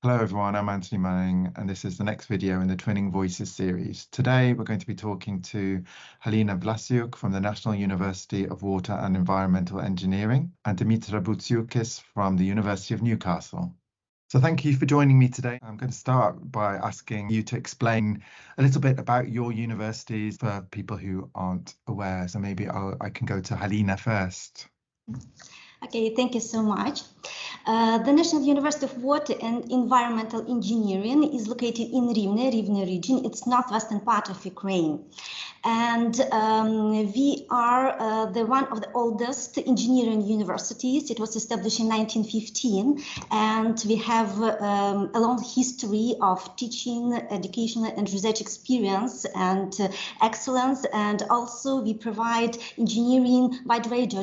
Hello everyone, I'm Anthony Manning and this is the next video in the Twinning Voices series. Today we're going to be talking to Halina Vlasiuk from the National University of Water and Environmental Engineering and Dimitra Boutsiukis from the University of Newcastle. So thank you for joining me today. I'm going to start by asking you to explain a little bit about your universities for people who aren't aware. So maybe I can go to Halina first. Okay, thank you so much. The National University of Water and Environmental Engineering is located in Rivne region. It's northwestern part of Ukraine. And we are the one of the oldest engineering universities. It was established in 1915, and we have a long history of teaching, educational and research experience and excellence. And also we provide engineering wide range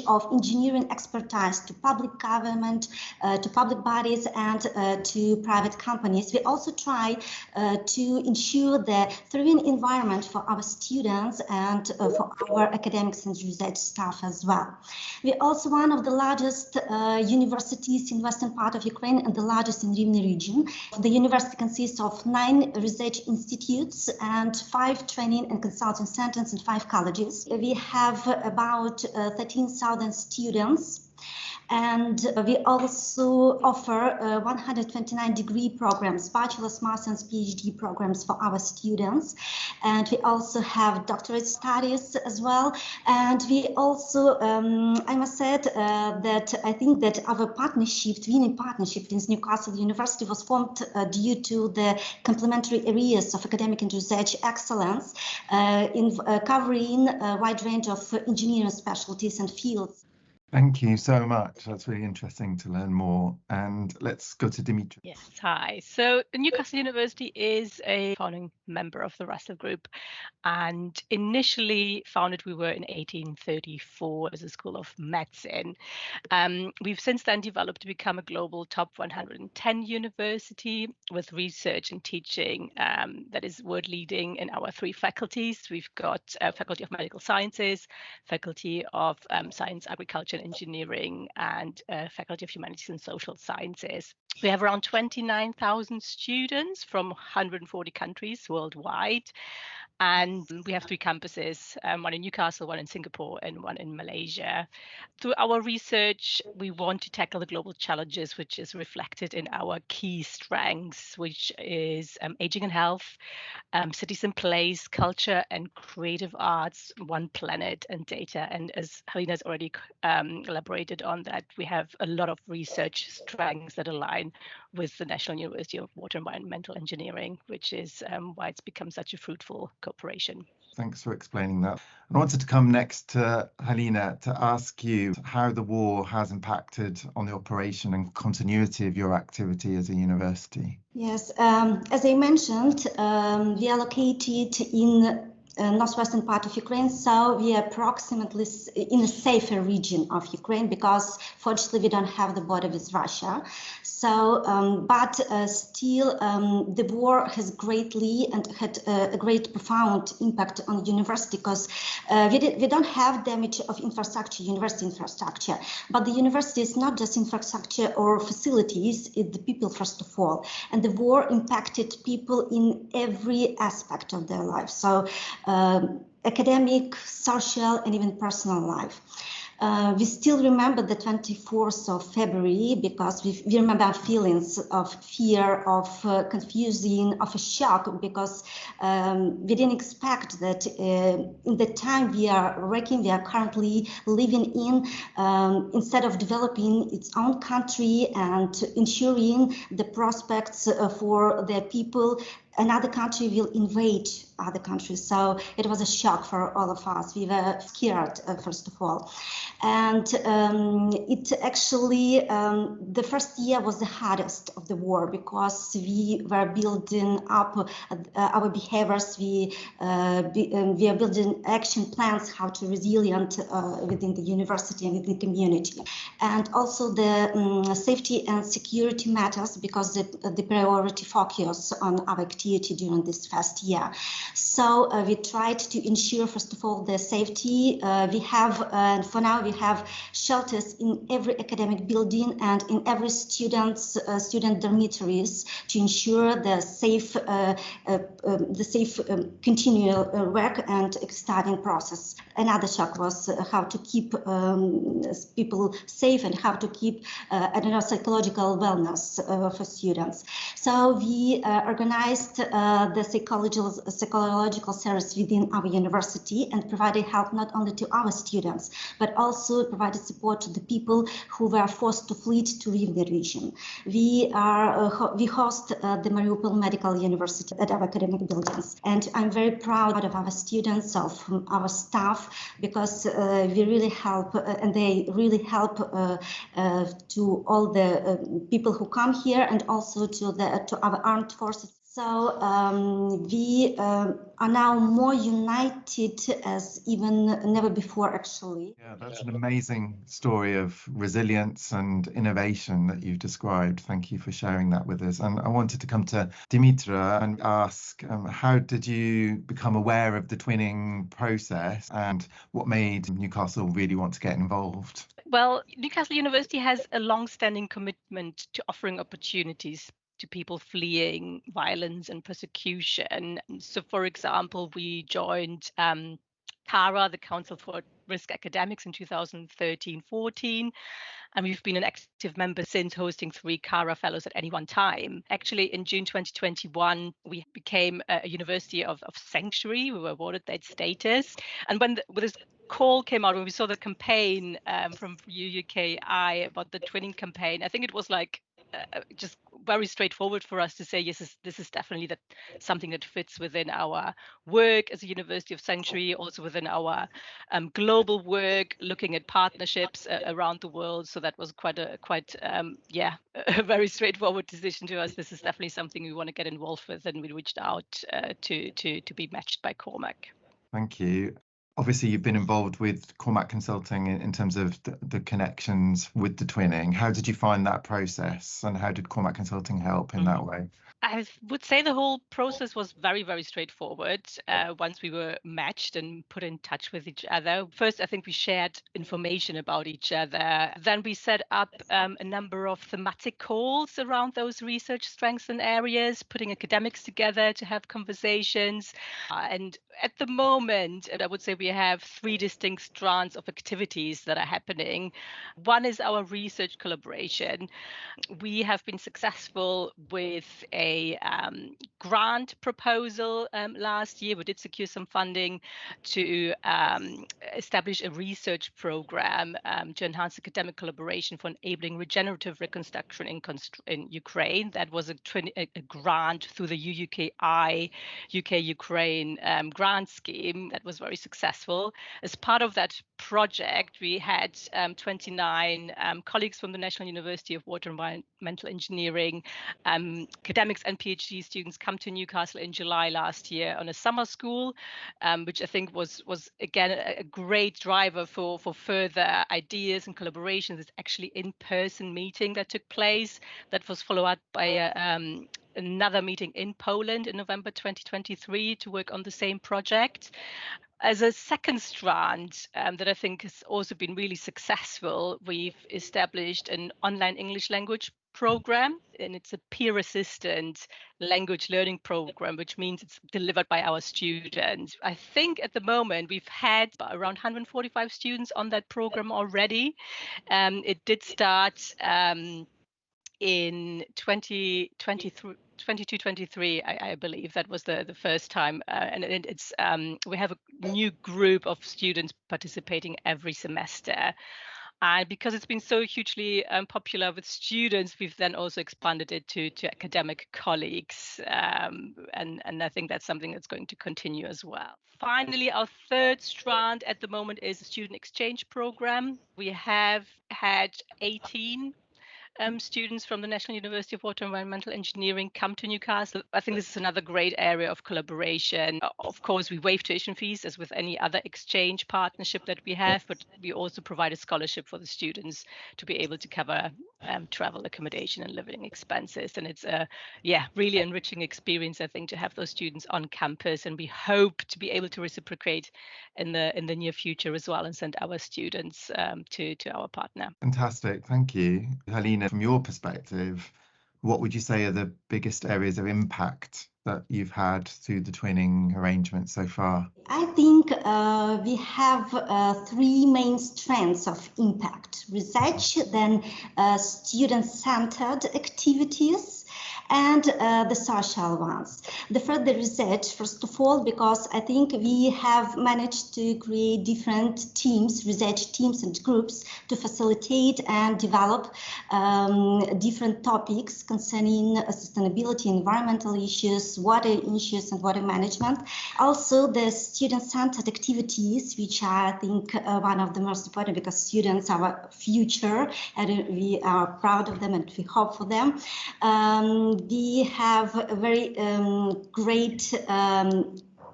of engineering expertise to public government, to public bodies and to private companies. We also try to ensure the thriving environment for our students and for our academics and research staff as well. We're also one of the largest universities in western part of Ukraine and the largest in Rivne region. The university consists of 9 research institutes and 5 training and consulting centers and 5 colleges. We have about 13,000 students. And we also offer 129 degree programs, bachelor's, master's, and PhD programs for our students. And we also have doctorate studies as well. And we also, I must say that I think that our partnership, twinning partnership with Newcastle University was formed due to the complementary areas of academic and research excellence in covering a wide range of engineering specialties and fields. Thank you so much. That's really interesting to learn more. And let's go to Dimitra. Yes, hi. So Newcastle University is a founding member of the Russell Group, and initially founded we were in 1834 as a school of medicine. We've since then developed to become a global top 110 university with research and teaching that is world leading in our 3 faculties. We've got Faculty of Medical Sciences, Faculty of Science, Agriculture and Engineering, and Faculty of Humanities and Social Sciences. We have around 29,000 students from 140 countries worldwide. And we have 3 campuses, one in Newcastle, one in Singapore, and one in Malaysia. Through our research, we want to tackle the global challenges, which is reflected in our key strengths, which is aging and health, cities and place, culture and creative arts, one planet, and data. And as Halina has already elaborated on that, we have a lot of research strengths that align with the National University of Water and Environmental Engineering, which is why it's become such a fruitful cooperation. Thanks for explaining that. I wanted to come next to Halina to ask you how the war has impacted on the operation and continuity of your activity as a university. Yes, as I mentioned, we are located in northwestern part of Ukraine, so we are approximately in a safer region of Ukraine because fortunately we don't have the border with Russia. So, but still the war has greatly and had a great profound impact on the university because we don't have damage of infrastructure, university infrastructure, but the university is not just infrastructure or facilities, it's the people first of all. And the war impacted people in every aspect of their life. So academic, social, and even personal life. We still remember the 24th of February because we remember our feelings of fear, of confusion, of a shock because we didn't expect that in the time we are currently living in, instead of developing its own country and ensuring the prospects for their people, another country will invade other countries. So it was a shock for all of us. We were scared, first of all. And it actually, the first year was the hardest of the war because we were building up our behaviors. We are building action plans how to resilient within the university and within the community. And also the safety and security matters because the priority focus on our activities. activity during this first year. So we tried to ensure, first of all, the safety. We have, for now, we have shelters in every academic building and in every student dormitories to ensure the safe continual work and studying process. Another shock was how to keep people safe and how to keep psychological wellness for students. So we organized the psychological service within our university and provided help not only to our students, but also provided support to the people who were forced to flee to Rivne region. We host the Mariupol Medical University at our academic buildings, and I'm very proud of our students, of our staff, because we really help, and they really help to all the people who come here, and also to our armed forces. So we are now more united as even never before, actually. Yeah, that's an amazing story of resilience and innovation that you've described. Thank you for sharing that with us. And I wanted to come to Dimitra and ask, how did you become aware of the twinning process and what made Newcastle really want to get involved? Well, Newcastle University has a long-standing commitment to offering opportunities to people fleeing violence and persecution. So, for example, we joined CARA, the Council for Risk Academics, in 2013-14. And we've been an active member since, hosting 3 CARA fellows at any one time. Actually, in June 2021, we became a university of sanctuary. We were awarded that status. And when this call came out, when we saw the campaign from UUKI about the twinning campaign, I think it was like just very straightforward for us to say, yes, this is definitely something that fits within our work as a University of Sanctuary, also within our global work, looking at partnerships around the world. So that was a very straightforward decision to us. This is definitely something we want to get involved with, and we reached out to be matched by Cormac. Thank you. Obviously, you've been involved with Cormac Consulting in terms of the connections with the twinning. How did you find that process, and how did Cormac Consulting help in that way? I would say the whole process was very, very straightforward once we were matched and put in touch with each other. First, I think we shared information about each other. Then we set up a number of thematic calls around those research strengths and areas, putting academics together to have conversations. And at the moment, I would say we have 3 distinct strands of activities that are happening. One is our research collaboration. We have been successful with a grant proposal last year. We did secure some funding to establish a research program to enhance academic collaboration for enabling regenerative reconstruction in Ukraine. That was a grant through the UUKI, UK-Ukraine grant scheme that was very successful. As part of that project, we had 29 colleagues from the National University of Water and Environmental Engineering, academics and PhD students come to Newcastle in July last year on a summer school, which I think was again a great driver for further ideas and collaborations. It's actually in-person meeting that took place. That was followed up by another meeting in Poland in November 2023 to work on the same project. As a second strand that I think has also been really successful, we've established an online English language program, and it's a peer assistant language learning program, which means it's delivered by our students. I think at the moment we've had around 145 students on that program already. It did start in 22-23, I believe that was the first time, and it's we have a new group of students participating every semester. And because it's been so hugely popular with students, we've then also expanded it to academic colleagues. And I think that's something that's going to continue as well. Finally, our third strand at the moment is a student exchange program. We have had 18 students from the National University of Water and Environmental Engineering come to Newcastle. I think this is another great area of collaboration. Of course, we waive tuition fees as with any other exchange partnership that we have, but we also provide a scholarship for the students to be able to cover travel, accommodation and living expenses. And it's a really enriching experience, I think, to have those students on campus, and we hope to be able to reciprocate in the near future as well and send our students to our partner. Fantastic, thank you. Halina, from your perspective, what would you say are the biggest areas of impact that you've had through the twinning arrangement so far? I think we have three main strands of impact: research, then student-centered activities, and the social ones. The further research, first of all, because I think we have managed to create different teams, research teams and groups, to facilitate and develop different topics concerning sustainability, environmental issues, water issues, and water management. Also, the student-centered activities, which are, I think, one of the most important, because students are our future, and we are proud of them and we hope for them. We have a very great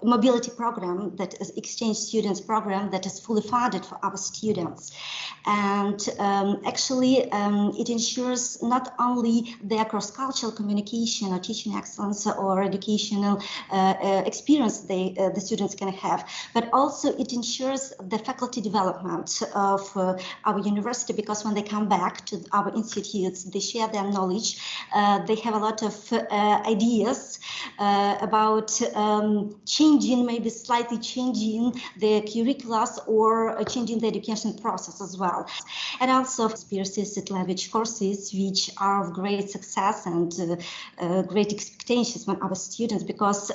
mobility program, that is exchange students program, that is fully funded for our students. And actually it ensures not only their cross-cultural communication or teaching excellence or educational experience the students can have, but also it ensures the faculty development of our university, because when they come back to our institutes, they share their knowledge. They have a lot of ideas about maybe slightly changing the curriculums or changing the education process as well. And also peer-assisted language courses, which are of great success and great expectations from our students, because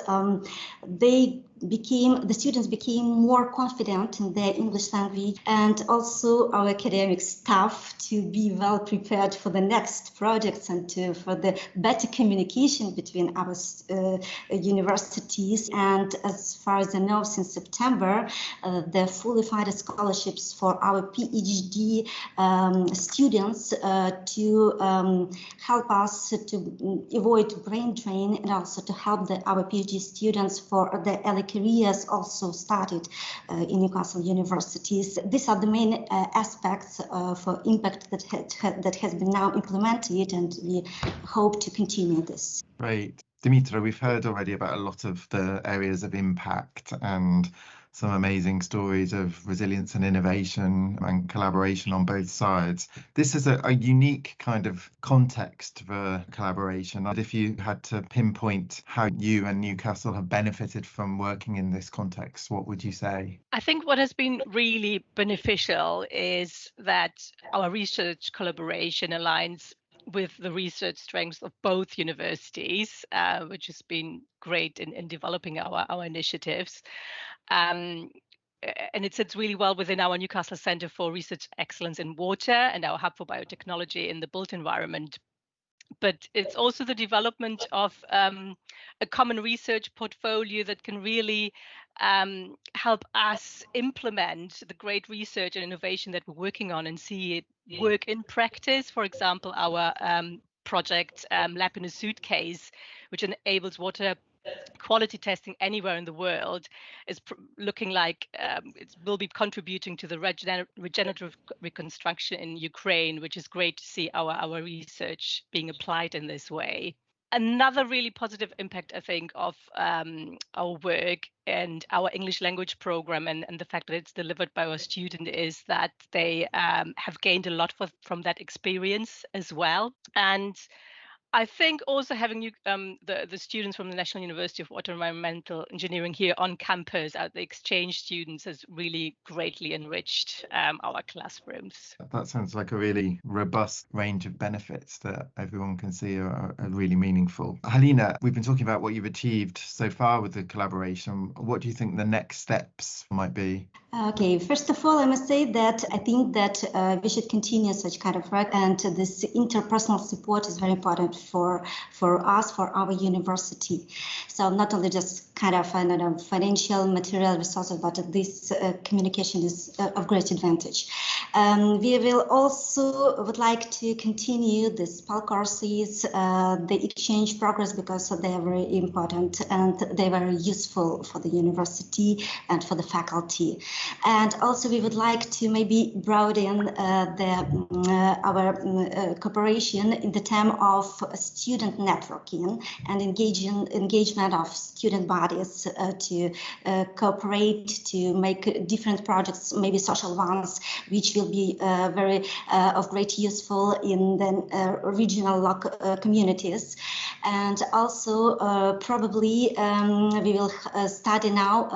the students became more confident in their English language, and also our academic staff to be well prepared for the next projects and for the better communication between our universities. And as far as I know, since September, the fully funded scholarships for our PhD students to help us to avoid brain drain, and also to help our PhD students for their early careers also started in Newcastle universities. These are the main aspects for impact that has been now implemented, and we hope to continue this. Great. Dimitra, we've heard already about a lot of the areas of impact and some amazing stories of resilience and innovation and collaboration on both sides. This is a unique kind of context for collaboration. If you had to pinpoint how you and Newcastle have benefited from working in this context, what would you say? I think what has been really beneficial is that our research collaboration aligns with the research strengths of both universities, which has been great in developing our initiatives. And it sits really well within our Newcastle Centre for Research Excellence in Water and our Hub for Biotechnology in the built environment. But it's also the development of a common research portfolio that can really help us implement the great research and innovation that we're working on and see it work in practice. For example, our project Lab in a Suitcase, which enables water quality testing anywhere in the world, is looking like it will be contributing to the regenerative reconstruction in Ukraine, which is great to see our research being applied in this way. Another really positive impact, I think, of our work and our English language program and the fact that it's delivered by our student is that they have gained a lot from that experience as well. And I think also having the students from the National University of Water and Environmental Engineering here on campus, the exchange students, has really greatly enriched our classrooms. That sounds like a really robust range of benefits that everyone can see are really meaningful. Halina, we've been talking about what you've achieved so far with the collaboration. What do you think the next steps might be? Okay, first of all, I must say that I think that we should continue such kind of work, and this interpersonal support is very important for us, for our university. So not only just kind of financial, material resources, but this communication is of great advantage. We will also would like to continue the SPAL courses, the exchange progress, because they are very important and they are very useful for the university and for the faculty. And also we would like to maybe broaden our cooperation in the term of student networking and engagement of student bodies to cooperate, to make different projects, maybe social ones, which will be very of great useful in the regional communities. And also probably we will study now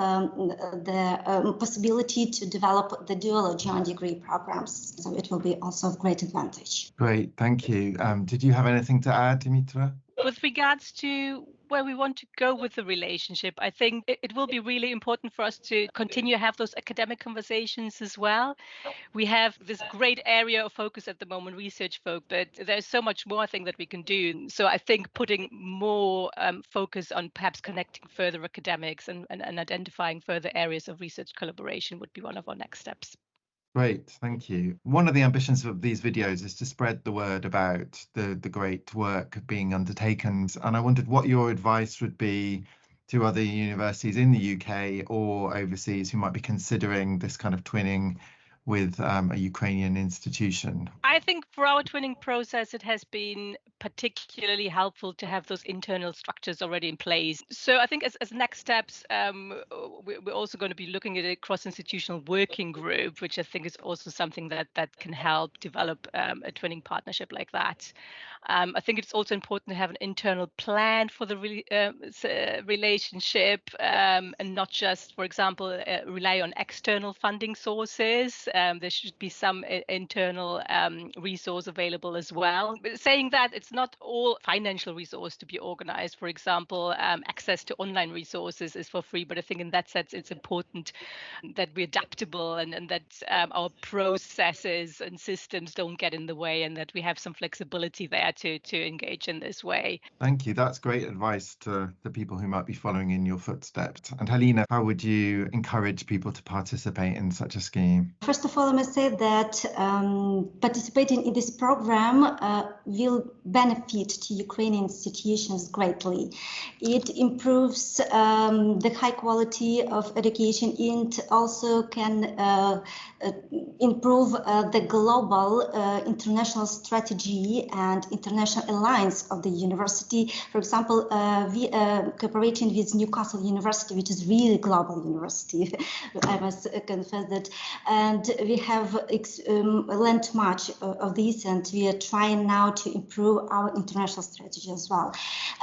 the possibility to develop the dual John degree programs. So it will be also of great advantage. Great, thank you. Did you have anything to add, Dimitra? With regards to where we want to go with the relationship, I think it will be really important for us to continue to have those academic conversations as well. We have this great area of focus at the moment, research folk, but there's so much more I think that we can do. So I think putting more focus on perhaps connecting further academics and identifying further areas of research collaboration would be one of our next steps. Great, thank you. One of the ambitions of these videos is to spread the word about the great work being undertaken. And I wondered what your advice would be to other universities in the UK or overseas who might be considering this kind of twinning with a Ukrainian institution. I think for our twinning process, it has been particularly helpful to have those internal structures already in place. So I think as next steps, we're also going to be looking at a cross-institutional working group, which I think is also something that can help develop a twinning partnership like that. I think it's also important to have an internal plan for the relationship and not just, for example, rely on external funding sources. There should be some internal resource available as well. But saying that, it's not all financial resource to be organized. For example, access to online resources is for free, but I think in that sense, it's important that we're adaptable and that our processes and systems don't get in the way and that we have some flexibility there to engage in this way. Thank you. That's great advice to the people who might be following in your footsteps. And Halina, how would you encourage people to participate in such a scheme? First of all, I must say that participating in this program will benefit to Ukrainian institutions greatly. It improves the high quality of education and also can improve the global international strategy and international alliance of the university. For example, we are cooperating with Newcastle University, which is really global university. I must confess that. And we have learned much of this, and we are trying now to improve our international strategy as well.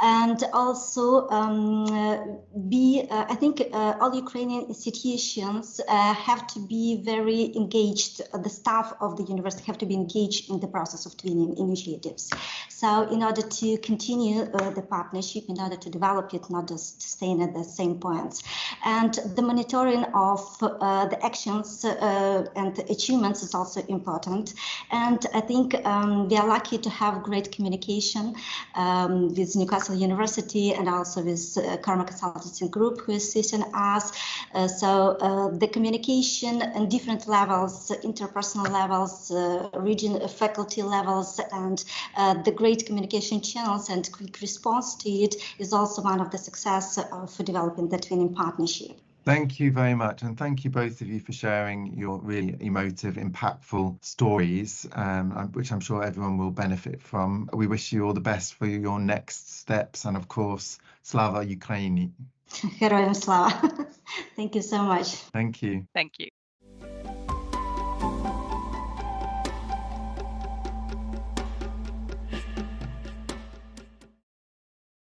And also, I think all Ukrainian institutions have to be very engaged. The staff of the university have to be engaged in the process of twinning initiatives. So in order to continue the partnership, in order to develop it, not just staying at the same points. And the monitoring of the actions and the achievements is also important. And I think we are lucky to have great communication with Newcastle University and also with Karma Consultancy Group, who is assisting us. So the communication on different levels, interpersonal levels, region faculty levels, and the great communication channels and quick response to it is also one of the success for developing the twinning partnership. Thank you very much. And thank you both of you for sharing your really emotive, impactful stories, which I'm sure everyone will benefit from. We wish you all the best for your next steps. And of course, Slava Ukraini. Heroyam Slava. Thank you so much. Thank you. Thank you.